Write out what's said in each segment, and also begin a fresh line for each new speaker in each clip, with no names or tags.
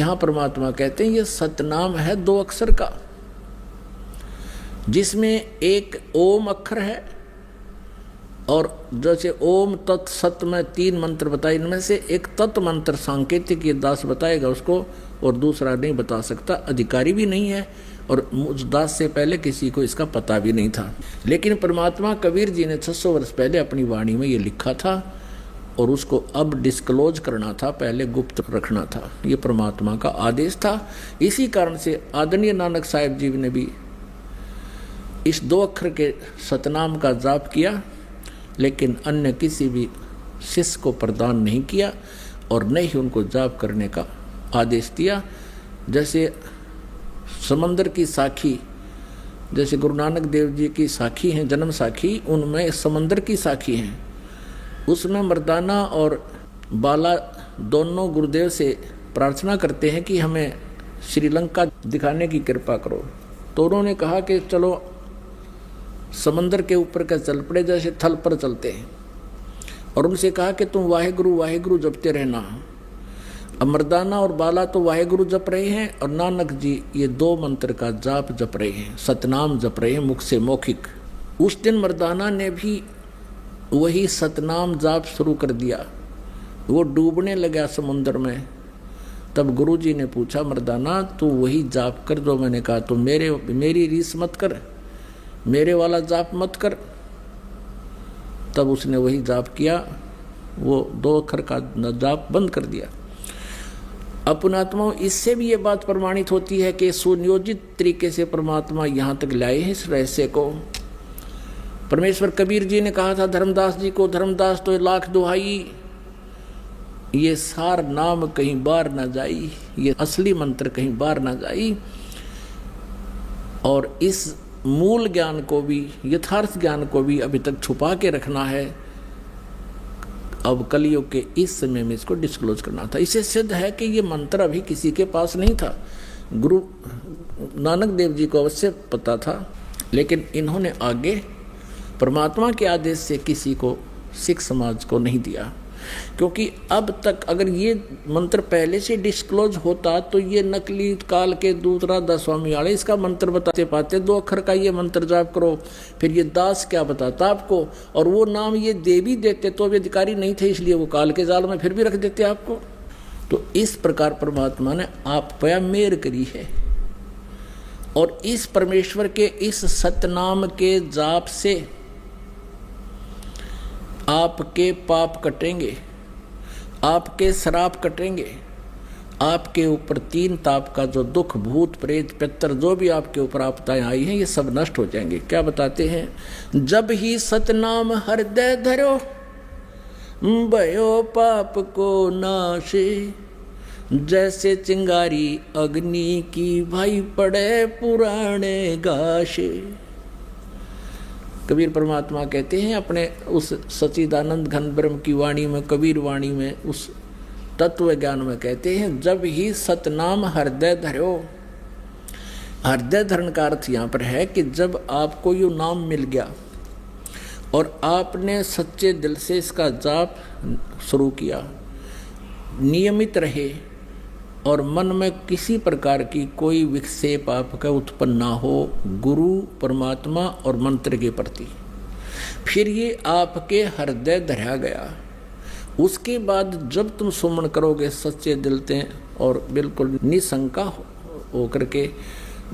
यहां परमात्मा कहते हैं ये सतनाम है 2 अक्षर का, जिसमें एक ओम अक्षर है, और जैसे ओम तत् सत में 3 मंत्र बताए, इनमें से एक तत् मंत्र सांकेतिक ये दास बताएगा उसको, और दूसरा नहीं बता सकता, अधिकारी भी नहीं है, और उस दास से पहले किसी को इसका पता भी नहीं था। लेकिन परमात्मा कबीर जी ने 600 वर्ष पहले अपनी वाणी में ये लिखा था, और उसको अब डिस्क्लोज करना था, पहले गुप्त रखना था। ये परमात्मा का आदेश था। इसी कारण से आदरणीय नानक साहिब जी ने भी इस 2 अक्षर के सतनाम का जाप किया, लेकिन अन्य किसी भी शिष्य को प्रदान नहीं किया, और न ही उनको जाप करने का आदेश दिया। जैसे समंदर की साखी, जैसे गुरु नानक देव जी की साखी हैं, जन्म साखी, उनमें समंदर की साखी हैं। उसमें मर्दाना और बाला दोनों गुरुदेव से प्रार्थना करते हैं कि हमें श्रीलंका दिखाने की कृपा करो। तो उन्होंने कहा कि चलो समंदर के ऊपर का चल पड़े, जैसे थल पर चलते हैं, और उनसे कहा कि तुम वाहेगुरु वाहेगुरु जपते रहना। अब मर्दाना और बाला तो वाहेगुरु जप रहे हैं, और नानक जी ये 2 मंत्र का जाप जप रहे हैं, सतनाम जप रहे हैं मुख से मौखिक। उस दिन मर्दाना ने भी वही सतनाम जाप शुरू कर दिया। वो डूबने लगा समुद्र में। तब गुरु जी ने पूछा, मर्दाना तू वही जाप कर जो मैंने कहा, तो मेरी रीस मत कर, मेरे वाला जाप मत कर। तब उसने वही जाप किया, वो 2 अक्षर का जाप बंद कर दिया। अपनात्माओं, इससे भी ये बात प्रमाणित होती है कि सुनियोजित तरीके से परमात्मा यहाँ तक लाए हैं इस रहस्य को। परमेश्वर कबीर जी ने कहा था धर्मदास जी को, धर्मदास तो 1,00,000 दुहाई, ये सार नाम कहीं बार ना जाई, ये असली मंत्र कहीं बार ना जाई। और इस मूल ज्ञान को भी, यथार्थ ज्ञान को भी अभी तक छुपा के रखना है। अब कलयुग के इस समय में इसको डिस्क्लोज करना था। इससे सिद्ध है कि ये मंत्र अभी किसी के पास नहीं था। गुरु नानक देव जी को अवश्य पता था, लेकिन इन्होंने आगे परमात्मा के आदेश से किसी को, सिख समाज को नहीं दिया। क्योंकि अब तक अगर ये मंत्र पहले से डिस्क्लोज होता तो ये नकली काल के दूसरा दस्वामी वाले इसका मंत्र बताते पाते, 2 अक्षर का ये मंत्र जाप करो, फिर ये दास क्या बताता आपको, और वो नाम ये दे भी देते तो वे अधिकारी नहीं थे, इसलिए वो काल के जाल में फिर भी रख देते आपको। तो इस प्रकार परमात्मा ने आप पे मेहर करी है, और इस परमेश्वर के इस सतनाम के जाप से आपके पाप कटेंगे, आपके श्राप कटेंगे, आपके ऊपर 3 ताप का जो दुख, भूत प्रेत पितर जो भी आपके ऊपर आपदाएं आई हैं, ये सब नष्ट हो जाएंगे। क्या बताते हैं, जब ही सतनाम हृदय धरो भयो पाप को नाशे, जैसे चिंगारी अग्नि की भाई पड़े पुराने गाशे। कबीर परमात्मा कहते हैं अपने उस सच्चिदानंद घन ब्रह्म की वाणी में, कबीर वाणी में, उस तत्व ज्ञान में कहते हैं, जब ही सतनाम हृदय धरो। हृदय धरण का अर्थ यहाँ पर है कि जब आपको ये नाम मिल गया और आपने सच्चे दिल से इसका जाप शुरू किया, नियमित रहे, और मन में किसी प्रकार की कोई विक्षेप आपका उत्पन्न ना हो गुरु, परमात्मा और मंत्र के प्रति, फिर ये आपके हृदय धरा गया। उसके बाद जब तुम सुमन करोगे सच्चे दिल से और बिल्कुल निशंका हो करके,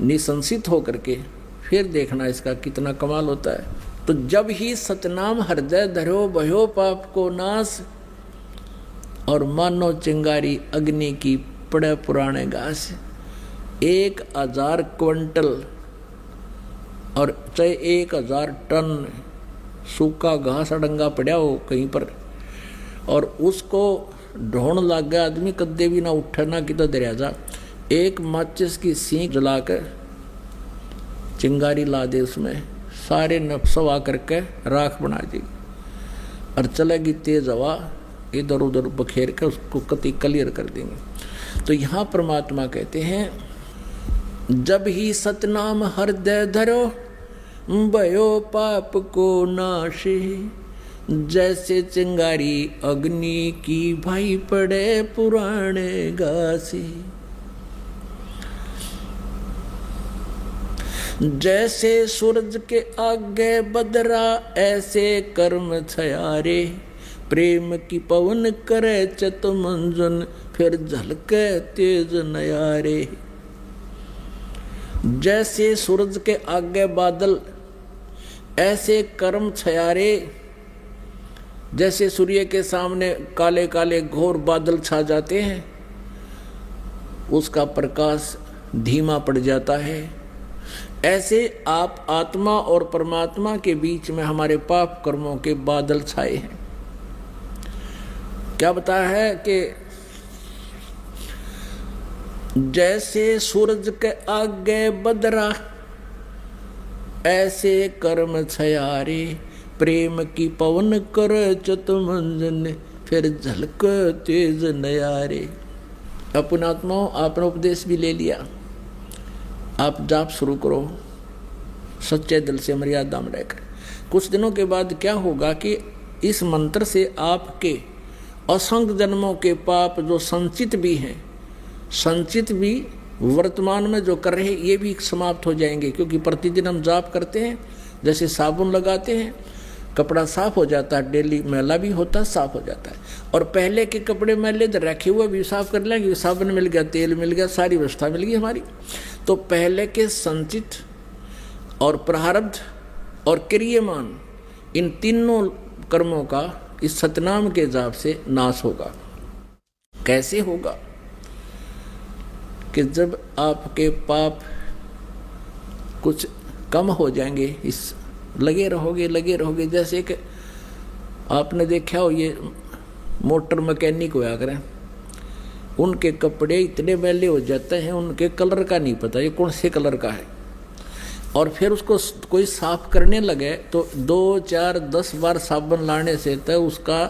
निसंसित हो करके, फिर देखना इसका कितना कमाल होता है। तो जब ही सतनाम हृदय धरो भयो पाप को नाश, और मानो चिंगारी अग्नि की पड़े पुराने घास। 1000 क्विंटल और चाहे 1000 टन सूखा घास अडंगा पड़ा हो कहीं पर, और उसको ढोण लग गया आदमी, कदे भी ना उठे ना किधर दरिया जा, एक माचिस की सीख जलाकर चिंगारी ला दे, उसमें सारे नफसवा करके राख बना देगी, और चलेगी तेज हवा, इधर उधर बखेर कर उसको कति क्लियर कर देंगे। तो यहाँ परमात्मा कहते हैं, जब ही सतनाम हृदय धरो भयो पाप को नाशे, जैसे चिंगारी अग्नि की भाई पड़े पुराने घासे। जैसे सूरज के आगे बदरा ऐसे कर्म छयारे, प्रेम की पवन करे चत मंजन फिर झलके तेज नयारे। जैसे सूरज के आगे बादल ऐसे कर्म छयारे, जैसे सूर्य के सामने काले काले घोर बादल छा जाते हैं, उसका प्रकाश धीमा पड़ जाता है, ऐसे आप आत्मा और परमात्मा के बीच में हमारे पाप कर्मों के बादल छाए हैं। क्या बताया है कि जैसे सूरज के आगे बदरा ऐसे कर्म छयारे, प्रेम की पवन कर चत मंजन फिर झलक तेज नयारे। अपन आत्माओं, आपने उपदेश भी ले लिया, आप जाप शुरू करो सच्चे दिल से मर्यादा में रहकर। कुछ दिनों के बाद क्या होगा कि इस मंत्र से आपके असंख्य जन्मों के पाप जो संचित भी हैं, संचित भी वर्तमान में जो कर रहे हैं, ये भी समाप्त हो जाएंगे। क्योंकि प्रतिदिन हम जाप करते हैं, जैसे साबुन लगाते हैं कपड़ा साफ हो जाता है, डेली मैला भी होता है, साफ हो जाता है। और पहले के कपड़े मैले तो रखे हुए भी साफ कर लेंगे, साबुन मिल गया, तेल मिल गया, सारी व्यवस्था मिल गई हमारी। तो पहले के संचित और प्रारब्ध और क्रियमान, इन तीनों कर्मों का इस सतनाम के जाप से नाश होगा। कैसे होगा कि जब आपके पाप कुछ कम हो जाएंगे, इस लगे रहोगे। जैसे कि आपने देखा हो, ये मोटर मैकेनिक होया करें, उनके कपड़े इतने मैले हो जाते हैं, उनके कलर का नहीं पता ये कौन से कलर का है, और फिर उसको कोई साफ करने लगे तो 2, 4, 10 बार साबुन लाने से तो उसका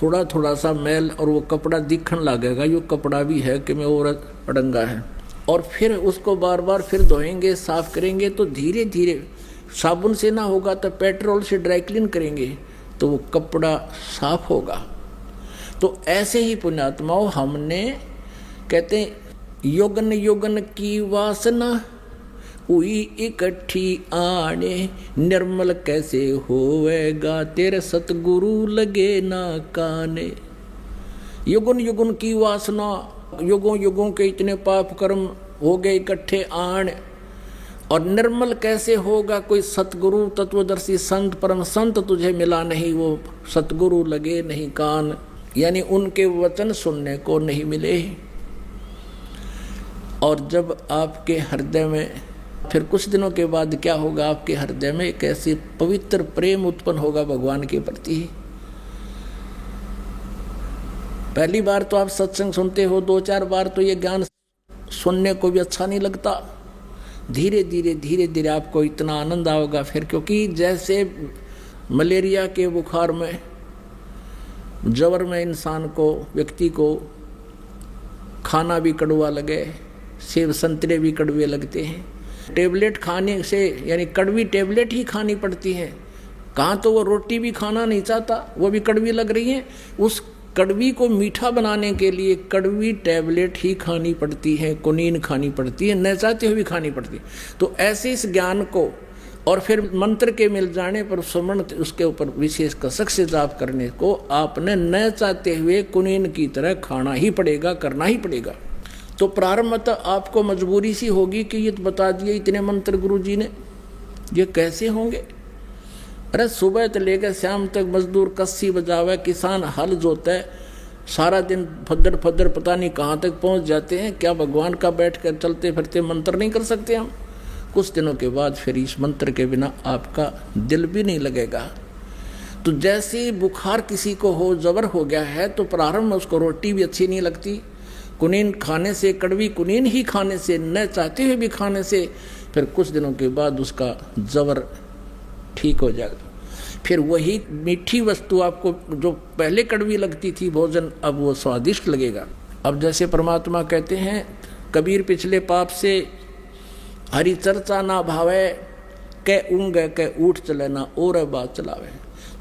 थोड़ा थोड़ा सा मैल और वो कपड़ा दिखने लगेगा, ये कपड़ा भी है कि मैं और अड़ंगा है। और फिर उसको बार बार फिर धोएंगे, साफ करेंगे, तो धीरे धीरे साबुन से ना होगा तो पेट्रोल से ड्राई क्लीन करेंगे तो वो कपड़ा साफ होगा। तो ऐसे ही पुण्यात्माओं, हमने कहते हैं योगन योगन की वासना हुई इकट्ठी आने, निर्मल कैसे होवेगा तेरे सतगुरु लगे ना काने। युगन युगन की वासना, युगों युगों के इतने पाप कर्म हो गए इकट्ठे आन, और निर्मल कैसे होगा कोई सतगुरु तत्वदर्शी संत परम संत तुझे मिला नहीं, वो सतगुरु लगे नहीं कान, यानी उनके वचन सुनने को नहीं मिले। और जब आपके हृदय में, फिर कुछ दिनों के बाद क्या होगा, आपके हृदय में एक ऐसी पवित्र प्रेम उत्पन्न होगा भगवान के प्रति। पहली बार तो आप सत्संग सुनते हो, 2-4 बार तो ये ज्ञान सुनने को भी अच्छा नहीं लगता। धीरे धीरे आपको इतना आनंद आएगा फिर, क्योंकि जैसे मलेरिया के बुखार में, जवर में इंसान को, व्यक्ति को खाना भी कड़वा लगे, सेब संतरे भी कड़वे लगते हैं, टेबलेट खाने से, यानी कड़वी टेबलेट ही खानी पड़ती है। कहाँ तो वो रोटी भी खाना नहीं चाहता, वो भी कड़वी लग रही है, उस कड़वी को मीठा बनाने के लिए कड़वी टेबलेट ही खानी पड़ती है, कुनीन खानी पड़ती है, न चाहते हुए भी खानी पड़ती है। तो ऐसे इस ज्ञान को, और फिर मंत्र के मिल जाने पर सुमन उसके ऊपर विशेष कसक से जाप करने को आपने न चाहते हुए कुनीन की तरह खाना ही पड़ेगा, करना ही पड़ेगा। तो प्रारंभ में तो आपको मजबूरी सी होगी कि ये बता दिए इतने मंत्र गुरु जी ने, ये कैसे होंगे। अरे सुबह से लेकर शाम तक मजदूर कस्सी बजावे, किसान हल जोता है, सारा दिन फदर फदर पता नहीं कहाँ तक पहुँच जाते हैं। क्या भगवान का बैठ कर चलते फिरते मंत्र नहीं कर सकते हम? कुछ दिनों के बाद फिर इस मंत्र के बिना आपका दिल भी नहीं लगेगा। तो जैसे बुखार किसी को हो, जबर हो गया है, तो प्रारंभ में उसको रोटी भी अच्छी नहीं लगती, कुनीन खाने से, कड़वी कुनीन ही खाने से, न चाहते हुए भी खाने से, फिर कुछ दिनों के बाद उसका जबर ठीक हो जाएगा। फिर वही मीठी वस्तु आपको जो पहले कड़वी लगती थी भोजन, अब वो स्वादिष्ट लगेगा। अब जैसे परमात्मा कहते हैं, कबीर पिछले पाप से हरि चर्चा ना भावे, कै ऊँग कै ऊठ चले ना और बात चलावे।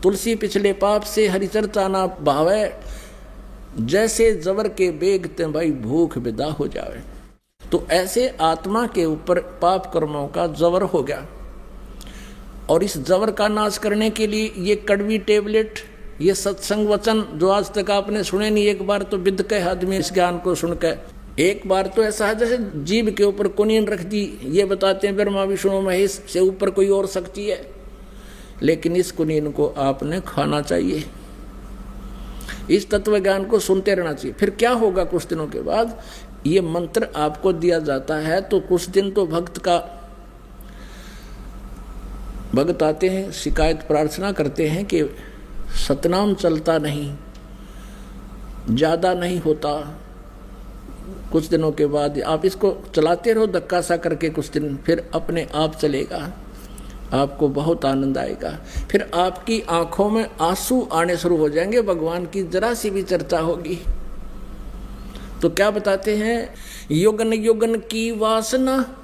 तुलसी पिछले पाप से हरि चर्चा ना भावे, जैसे जबर के बेग ते भाई भूख विदा हो जावे। तो ऐसे आत्मा के ऊपर पाप कर्मों का जबर हो गया, और इस जबर का नाश करने के लिए ये कड़वी टेबलेट, ये सत्संग वचन जो आज तक आपने सुने नहीं, एक बार तो विद के आदमी इस ज्ञान को सुनकर, एक बार तो ऐसा है जैसे जीभ के ऊपर कुनीन रख दी, ये बताते हैं ब्रह्मा विष्णु महेश से ऊपर कोई और शक्ति है, लेकिन इस कुनीन को आपने खाना चाहिए, इस तत्व ज्ञान को सुनते रहना चाहिए। फिर क्या होगा, कुछ दिनों के बाद ये मंत्र आपको दिया जाता है, तो कुछ दिन तो भक्त आते हैं, शिकायत प्रार्थना करते हैं कि सतनाम चलता नहीं, ज्यादा नहीं होता। कुछ दिनों के बाद आप इसको चलाते रहो धक्का सा करके, कुछ दिन फिर अपने आप चलेगा, आपको बहुत आनंद आएगा। फिर आपकी आंखों में आंसू आने शुरू हो जाएंगे, भगवान की जरा सी भी चर्चा होगी। तो क्या बताते हैं, युगन युगन की वासना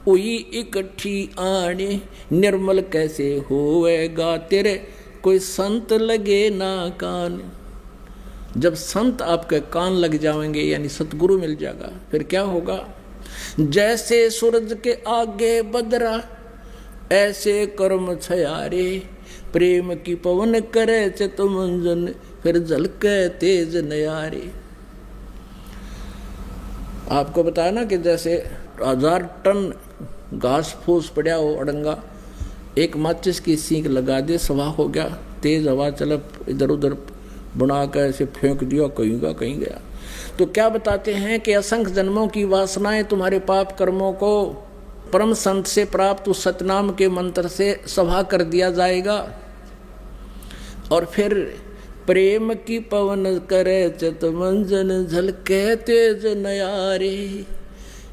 हुई इकट्ठी आने, निर्मल कैसे होएगा तेरे कोई संत लगे ना कान। जब संत आपके कान लग जाएंगे, यानी सतगुरु मिल जाएगा, फिर क्या होगा, जैसे सूरज के आगे बदरा ऐसे कर्म छयारे, प्रेम की पवन करे चितमंजन फिर झलके तेज नयारे। आपको बताया ना कि जैसे 1000 टन घास फूस पड़ा हो अड़ंगा, एक माचिस की सींक लगा दे, सवा हो गया, तेज हवा चल इधर उधर बना कर ऐसे फेंक दिया, कहीं गया। तो क्या बताते हैं कि असंख्य जन्मों की वासनाएं तुम्हारे पाप कर्मों को परम संत से प्राप्त उस सतनाम के मंत्र से सभा कर दिया जाएगा, और फिर प्रेम की पवन करे चितमंजन झलके तेज नयारे।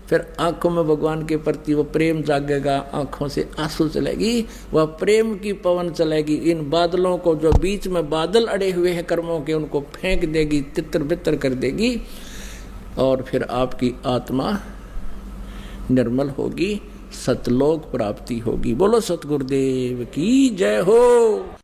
फिर आंखों में भगवान के प्रति वो प्रेम जागेगा, आंखों से आंसू चलेगी, वह प्रेम की पवन चलेगी, इन बादलों को जो बीच में बादल अड़े हुए हैं कर्मों के, उनको फेंक देगी, तितर बितर कर देगी, और फिर आपकी आत्मा निर्मल होगी, सतलोक प्राप्ति होगी। बोलो सतगुरुदेव की जय हो।